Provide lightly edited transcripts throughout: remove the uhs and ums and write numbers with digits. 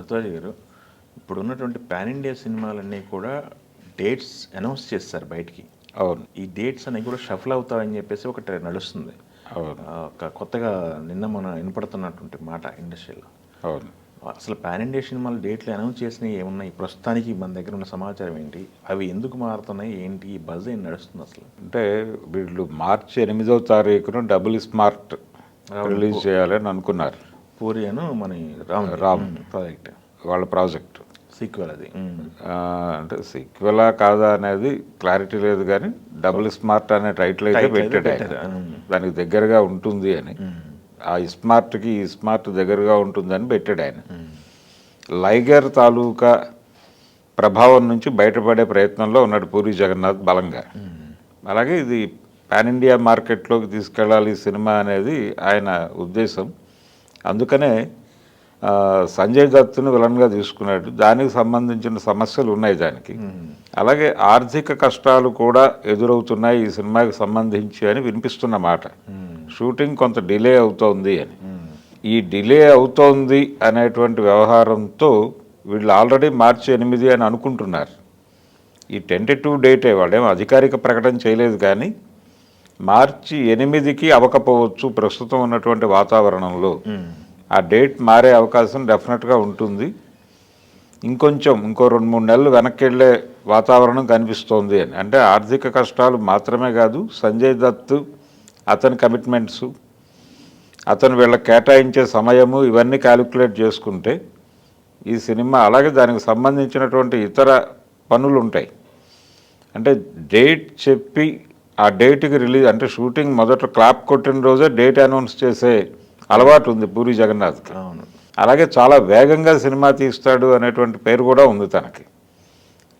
భరద్వాజ్ గారు, ఇప్పుడున్నటువంటి pan India సినిమాలన్నీ కూడా డేట్స్ అనౌన్స్ చేస్తారు బయటికి. అవును. ఈ డేట్స్ అనేవి కూడా షఫల్ అవుతాయని చెప్పేసి ఒకటి నడుస్తుంది. అవును. ఒక కొత్తగా నిన్న మన వినపడుతున్నటువంటి మాట ఇండస్ట్రీలో. అవును. అసలు పాన్ ఇండియా సినిమాలు డేట్లు అనౌన్స్ చేసినవి ఏమున్నాయి? ప్రస్తుతానికి మన దగ్గర ఉన్న సమాచారం ఏంటి? అవి ఎందుకు మారుతున్నాయి ఏంటి? ఈ బజ్ ఏం నడుస్తుంది అసలు? అంటే వీళ్ళు మార్చి 8వ తారీఖున డబుల్ స్మార్ట్ రిలీజ్ చేయాలని అనుకున్నారు. పూరి అను మన రామ్ ప్రాజెక్ట్, వాళ్ళ ప్రాజెక్ట్ సీక్వెల్ అది. అంటే సీక్వెలా కాదా అనేది క్లారిటీ లేదు, కానీ డబుల్ స్మార్ట్ అనే టైటిల్ అయితే పెట్టాడు ఆయన. దానికి దగ్గరగా ఉంటుంది అని, ఆ స్మార్ట్కి ఈ స్మార్ట్ దగ్గరగా ఉంటుందని పెట్టాడు ఆయన. లైగర్ తాలూకా ప్రభావం నుంచి బయటపడే ప్రయత్నంలో ఉన్నాడు పూరి జగన్నాథ్ బలంగా. అలాగే ఇది పాన్ ఇండియా మార్కెట్లోకి తీసుకెళ్ళాలి ఈ సినిమా అనేది ఆయన ఉద్దేశం. అందుకనే సంజయ్ దత్తును విలన్గా తీసుకున్నాడు. దానికి సంబంధించిన సమస్యలు ఉన్నాయి దానికి. అలాగే ఆర్థిక కష్టాలు కూడా ఎదురవుతున్నాయి ఈ సినిమాకి సంబంధించి అని వినిపిస్తున్న మాట. షూటింగ్ కొంత డిలే అవుతోంది అని. ఈ డిలే అవుతోంది అనేటువంటి వ్యవహారంతో వీళ్ళు ఆల్రెడీ మార్చి 8 అని అనుకుంటున్నారు. ఈ టెంటేటివ్ డేటే, వాళ్ళేమో అధికారిక ప్రకటన చేయలేదు, కానీ మార్చి 8కి అవ్వకపోవచ్చు ప్రస్తుతం ఉన్నటువంటి వాతావరణంలో. ఆ డేట్ మారే అవకాశం డెఫినెట్గా ఉంటుంది. ఇంకో 2-3 నెలలు వెనక్కి వెళ్ళే వాతావరణం కనిపిస్తోంది అని. అంటే ఆర్థిక కష్టాలు మాత్రమే కాదు, సంజయ్ దత్ అతని కమిట్మెంట్స్, అతను వీళ్ళకి కేటాయించే సమయము, ఇవన్నీ క్యాలిక్యులేట్ చేసుకుంటే ఈ సినిమా, అలాగే దానికి సంబంధించినటువంటి ఇతర పనులు ఉంటాయి. అంటే డేట్ చెప్పి ఆ డేట్కి రిలీజ్, అంటే షూటింగ్ మొదట క్లాప్ కొట్టిన రోజే డేట్ అనౌన్స్ చేసే అలవాటు ఉంది పూరి జగన్నాథ్కి. అలాగే చాలా వేగంగా సినిమా తీస్తాడు అనేటువంటి పేరు కూడా ఉంది తనకి.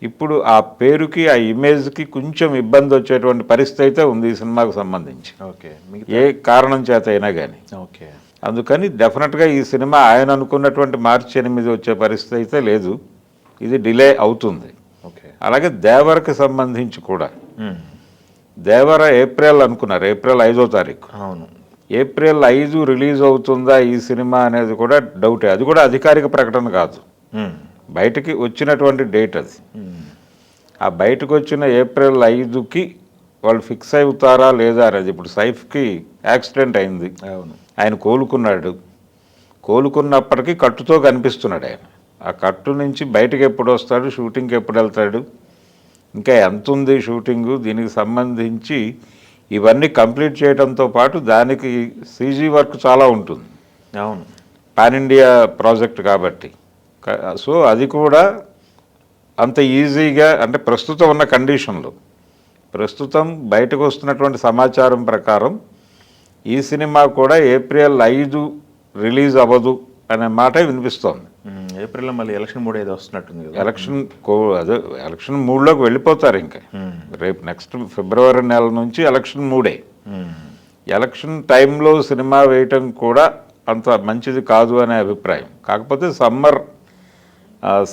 ఇప్పుడు ఆ పేరుకి, ఆ ఇమేజ్కి కొంచెం ఇబ్బంది వచ్చేటువంటి పరిస్థితి అయితే ఉంది ఈ సినిమాకు సంబంధించి, ఏ కారణం చేత అయినా కానీ. అందుకని డెఫినెట్గా ఈ సినిమా ఆయన అనుకున్నటువంటి మార్చి 8 వచ్చే పరిస్థితి అయితే లేదు, ఇది డిలే అవుతుంది. అలాగే దేవరకి సంబంధించి కూడా, దేవర ఏప్రిల్ అనుకున్నారు, ఏప్రిల్ 5వ తారీఖు. అవును, ఏప్రిల్ 5 రిలీజ్ అవుతుందా ఈ సినిమా అనేది కూడా డౌటే. అది కూడా అధికారిక ప్రకటన కాదు, బయటికి వచ్చినటువంటి డేట్ అది. ఆ బయటకు వచ్చిన ఏప్రిల్ 5కి వాళ్ళు ఫిక్స్ అవుతారా లేదా అనేది. ఇప్పుడు సైఫ్కి యాక్సిడెంట్ అయింది, ఆయన కోలుకున్నాడు. కోలుకున్నప్పటికీ కట్టుతో కనిపిస్తున్నాడు ఆయన. ఆ కట్టు నుంచి బయటకు ఎప్పుడు వస్తాడు, షూటింగ్కి ఎప్పుడు వెళ్తాడు, ఇంకా ఎంత ఉంది షూటింగు, దీనికి సంబంధించి ఇవన్నీ కంప్లీట్ చేయడంతో పాటు దానికి సీజీ వర్క్ చాలా ఉంటుంది. అవును, పాన్ ఇండియా ప్రాజెక్ట్ కాబట్టి. సో అది కూడా అంత ఈజీగా, అంటే ప్రస్తుతం ఉన్న కండిషన్లో, ప్రస్తుతం బయటకు వస్తున్నటువంటి సమాచారం ప్రకారం ఈ సినిమా కూడా ఏప్రిల్ 5 రిలీజ్ అవ్వదు అనే మాట వినిపిస్తోంది. ఏప్రిల్లో మళ్ళీ ఎలక్షన్ మూడ్ ఏదో వస్తున్నట్టుంది కదా. ఎలక్షన్ మూడ్లోకి వెళ్ళిపోతారు ఇంకా. రేపు నెక్స్ట్ ఫిబ్రవరి నెల నుంచి ఎలక్షన్ మూడే. ఎలక్షన్ టైంలో సినిమా వేయటం కూడా అంత మంచిది కాదు అనే అభిప్రాయం. కాకపోతే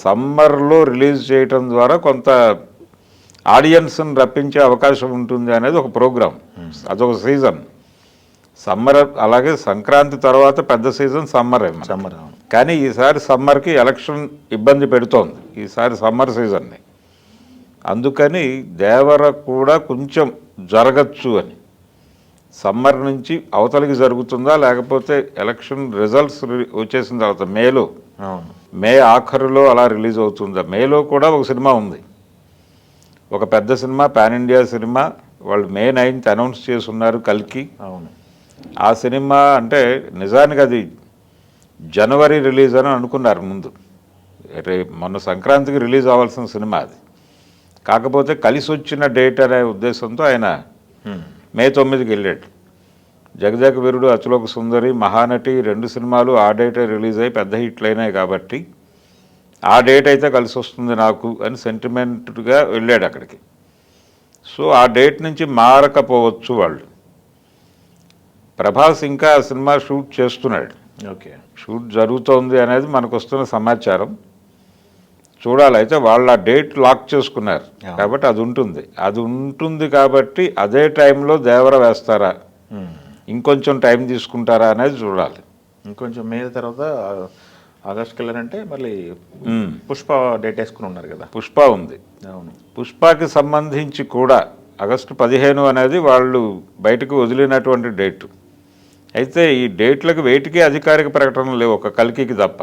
సమ్మర్లో రిలీజ్ చేయటం ద్వారా కొంత ఆడియన్స్ని రప్పించే అవకాశం ఉంటుంది అనేది ఒక ప్రోగ్రాం, అదొక సీజన్ సమ్మర్. అలాగే సంక్రాంతి తర్వాత పెద్ద సీజన్ సమ్మర్. కానీ ఈసారి సమ్మర్కి ఎలక్షన్ ఇబ్బంది పెడుతోంది ఈసారి సమ్మర్ సీజన్ని. అందుకని దేవర కూడా కొంచెం జరగచ్చు అని. సమ్మర్ నుంచి అవతలికి జరుగుతుందా, లేకపోతే ఎలక్షన్ రిజల్ట్స్ వచ్చేసిన తర్వాత మే ఆఖరులో అలా రిలీజ్ అవుతుందా. మేలో కూడా ఒక సినిమా ఉంది, ఒక పెద్ద సినిమా, పాన్ ఇండియా సినిమా. వాళ్ళు May 9th అనౌన్స్ చేస్తున్నారు, కల్కి. అవును, ఆ సినిమా అంటే నిజానికి అది జనవరి రిలీజ్ అని అనుకున్నారు ముందు. మొన్న సంక్రాంతికి రిలీజ్ అవ్వాల్సిన సినిమా అది. కాకపోతే కలిసి వచ్చిన డేట్ అనే ఉద్దేశంతో ఆయన May 9కి వెళ్ళాడు. జగదేక వీరుడు, అతిలోక సుందరి, మహానటి 2 సినిమాలు ఆ డేటే రిలీజ్ అయ్యి పెద్ద హిట్లు అయినాయి కాబట్టి ఆ డేట్ అయితే కలిసి వస్తుంది నాకు అని సెంటిమెంట్గా వెళ్ళాడు అక్కడికి. సో ఆ డేట్ నుంచి మారకపోవచ్చు వాళ్ళు. ప్రభాస్ ఇంకా ఆ సినిమా షూట్ చేస్తున్నాడు, షూట్ జరుగుతోంది అనేది మనకు వస్తున్న సమాచారం. చూడాలి. అయితే వాళ్ళు ఆ డేట్ లాక్ చేసుకున్నారు కాబట్టి అది ఉంటుంది కాబట్టి అదే టైంలో దేవర వేస్తారా, ఇంకొంచెం టైం తీసుకుంటారా అనేది చూడాలి. ఇంకొంచెం మే తర్వాత ఆగస్ట్కి వెళ్ళారంటే మళ్ళీ పుష్ప డేట్ వేసుకుని ఉన్నారు కదా. పుష్ప ఉంది. అవును. పుష్పకి సంబంధించి కూడా ఆగస్టు 15 అనేది వాళ్ళు బయటకు వదిలినటువంటి డేటు. అయితే ఈ డేట్లకు వేటికి అధికారిక ప్రకటన లేవు, ఒక కల్కికి తప్ప.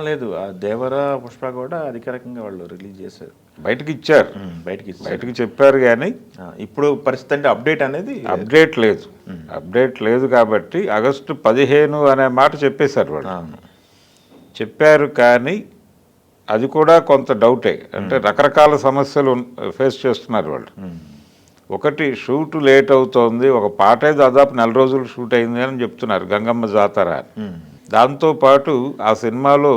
లేదు, ఆ దేవర పుష్ప కూడా అధికారికంగా వాళ్ళు రిలీజ్ చేశారు, బయటకి ఇచ్చారు, బయటకి చెప్పారు. కానీ ఇప్పుడు పరిస్థితి అంటే అప్డేట్ లేదు కాబట్టి ఆగస్టు 15 అనే మాట చెప్పేశారు వాళ్ళు. చెప్పారు కానీ అది కూడా కొంత డౌటే. అంటే రకరకాల సమస్యలు ఫేస్ చేస్తున్నారు వాళ్ళు. ఒకటి, షూట్ లేట్ అవుతోంది, ఒక పాటే దాదాపు 4 రోజులు షూట్ అయింది అని చెప్తున్నారు, గంగమ్మ జాతర. దాంతోపాటు ఆ సినిమాలో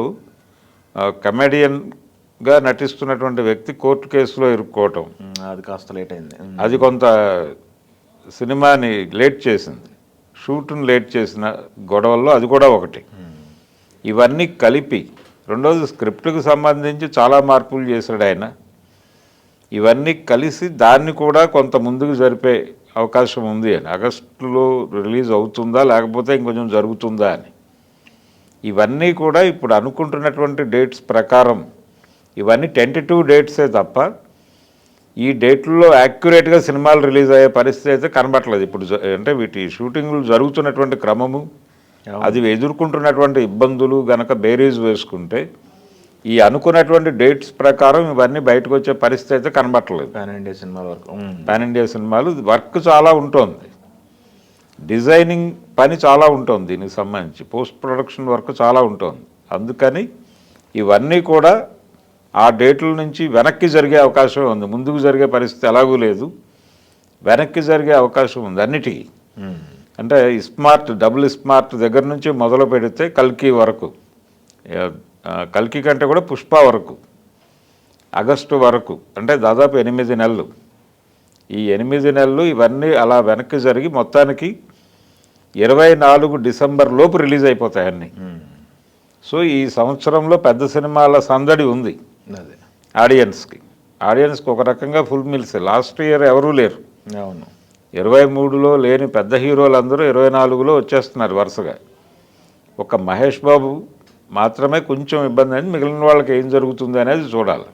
కమెడియన్గా నటిస్తున్నటువంటి వ్యక్తి కోర్టు కేసులో ఇరుక్కోవటం, అది కాస్త లేట్ అయింది. అది కొంత సినిమాని లేట్ చేసింది, షూట్ను లేట్ చేసిన గొడవల్లో అది కూడా ఒకటి. ఇవన్నీ కలిపి, రెండోది స్క్రిప్ట్కి సంబంధించి చాలా మార్పులు చేశాడు ఆయన. ఇవన్నీ కలిసి దాన్ని కూడా కొంత ముందుకు జరిపే అవకాశం ఉంది అని, ఆగస్టులో రిలీజ్ అవుతుందా లేకపోతే ఇంకొంచెం జరుగుతుందా అని. ఇవన్నీ కూడా ఇప్పుడు అనుకుంటున్నటువంటి డేట్స్ ప్రకారం ఇవన్నీ టెంటేటివ్ డేట్సే తప్ప ఈ డేట్లలో యాక్యురేట్గా సినిమాలు రిలీజ్ అయ్యే పరిస్థితి అయితే కనబట్టలేదు ఇప్పుడు. అంటే వీటి షూటింగ్లు జరుగుతున్నటువంటి క్రమము, అది ఎదుర్కొంటున్నటువంటి ఇబ్బందులు గనక బేరీజ్ వేసుకుంటే ఈ అనుకున్నటువంటి డేట్స్ ప్రకారం ఇవన్నీ బయటకు వచ్చే పరిస్థితి అయితే కనబట్టలేదు. పాన్ ఇండియా సినిమాలు వర్క్ చాలా ఉంటుంది, డిజైనింగ్ పని చాలా ఉంటుంది, దీనికి సంబంధించి పోస్ట్ ప్రొడక్షన్ వర్క్ చాలా ఉంటుంది. అందుకని ఇవన్నీ కూడా ఆ డేట్ల నుంచి వెనక్కి జరిగే అవకాశం ఉంది, ముందుకు జరిగే పరిస్థితి ఎలాగూ లేదు, వెనక్కి జరిగే అవకాశం ఉంది అన్నిటికీ. అంటే స్మార్ట్, డబుల్ స్మార్ట్ దగ్గర నుంచి మొదలు పెడితే కల్కి వరకు, కల్కి కంటే కూడా పుష్ప వరకు, ఆగస్టు వరకు, అంటే దాదాపు 8 నెలలు. ఈ 8 నెలలు ఇవన్నీ అలా వెనక్కి జరిగి మొత్తానికి 24 డిసెంబర్ లోపు రిలీజ్ అయిపోతాయి అన్నీ. సో ఈ సంవత్సరంలో పెద్ద సినిమాల సందడి ఉంది ఆడియన్స్కి ఒక రకంగా ఫుల్ మిల్స్. లాస్ట్ ఇయర్ ఎవరూ లేరు. అవును, 23లో లేని పెద్ద హీరోలందరూ 24లో వచ్చేస్తున్నారు వరుసగా. ఒక మహేష్ బాబు మాత్రమే కొంచెం ఇబ్బంది అయింది, మిగిలిన వాళ్ళకి ఏం జరుగుతుంది అనేది చూడాలి.